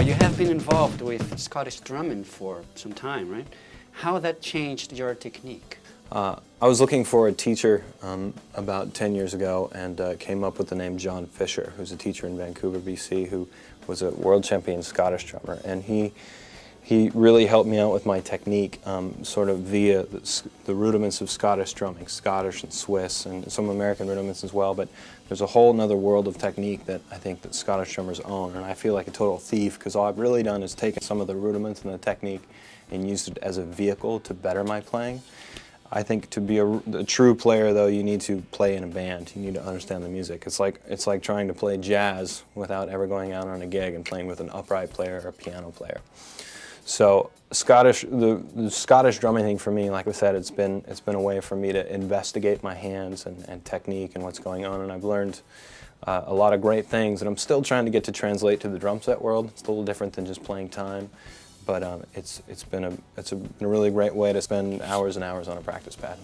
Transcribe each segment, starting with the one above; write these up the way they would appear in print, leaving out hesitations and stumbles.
You have been involved with Scottish drumming for some time, right? How that changed your technique? I was looking for a teacher about 10 years ago and came up with the name John Fisher, who's a teacher in Vancouver, BC, who was a world champion Scottish drummer. And he really helped me out with my technique sort of via the rudiments of Scottish drumming, Scottish and Swiss and some American rudiments as well. But there's a whole nother world of technique that I think that Scottish drummers own. And I feel like a total thief because all I've really done is taken some of the rudiments and the technique and used it as a vehicle to better my playing. I think to be a true player, though, you need to play in a band. You need to understand the music. It's like trying to play jazz without ever going out on a gig and playing with an upright player or a piano player. So the Scottish drumming thing for me, like I said, it's been a way for me to investigate my hands and technique and what's going on, and I've learned a lot of great things, and I'm still trying to get to translate to the drum set world. It's a little different than just playing time. But it's been a really great way to spend hours and hours on a practice pad.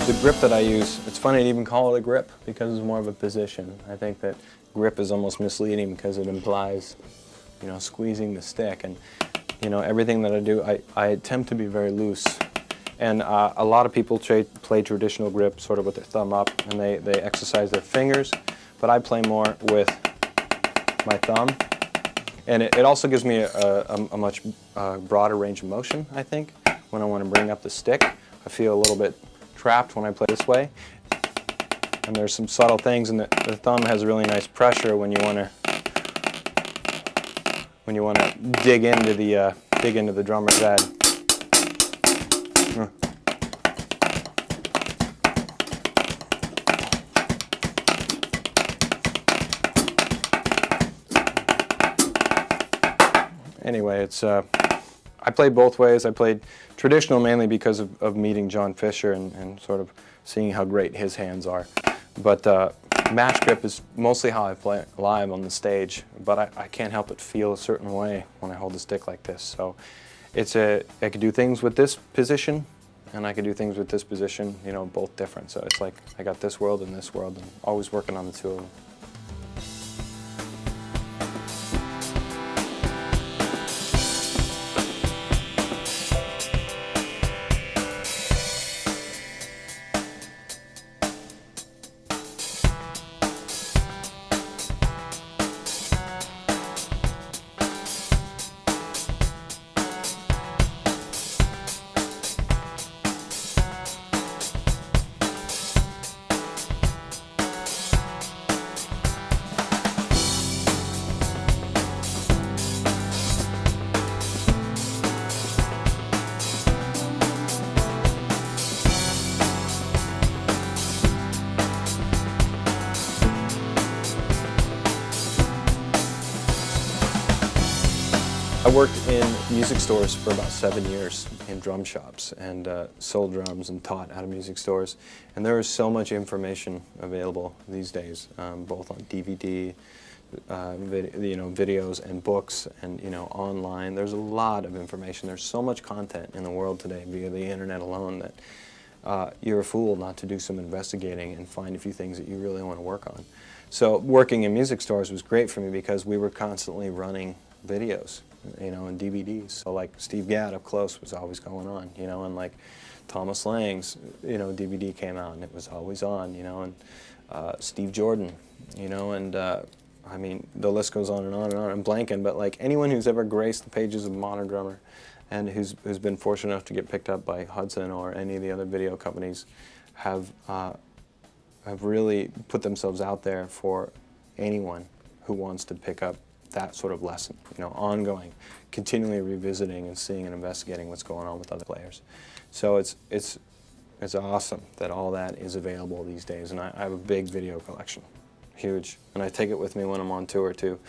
The grip that I use, it's funny to even call it a grip because it's more of a position. I think that grip is almost misleading because it implies, squeezing the stick. And, everything that I do, I attempt to be very loose. And a lot of people play traditional grip sort of with their thumb up and they exercise their fingers, but I play more with my thumb. And it also gives me a much broader range of motion, I think, when I want to bring up the stick. I feel a little bit trapped when I play this way, and there's some subtle things, and the thumb has really nice pressure when you want to dig into the drummer's head. Anyway, I played both ways. I played traditional mainly because of meeting John Fisher and sort of seeing how great his hands are. But match grip is mostly how I play live on the stage, but I can't help but feel a certain way when I hold the stick like this. So I could do things with this position, and I could do things with this position, both different. So it's like I got this world and this world, and always working on the two of them. I worked in music stores for about 7 years in drum shops and sold drums and taught out of music stores. And there is so much information available these days, both on DVD, videos and books and online. There's a lot of information. There's so much content in the world today via the internet alone that you're a fool not to do some investigating and find a few things that you really want to work on. So working in music stores was great for me because we were constantly running videos, and DVDs. So like Steve Gadd Up Close was always going on, and like Thomas Lang's, DVD came out and it was always on, and Steve Jordan, and I mean, the list goes on and on and on. I'm blanking, but like anyone who's ever graced the pages of Modern Drummer and who's been fortunate enough to get picked up by Hudson or any of the other video companies have really put themselves out there for anyone who wants to pick up that sort of lesson, ongoing, continually revisiting and seeing and investigating what's going on with other players. So it's awesome that all that is available these days, and I have a big video collection, huge, and I take it with me when I'm on tour too.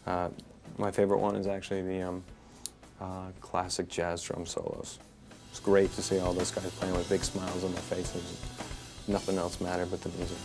My favorite one is actually the classic jazz drum solos. It's great to see all those guys playing with big smiles on their faces. nothing else mattered but the music.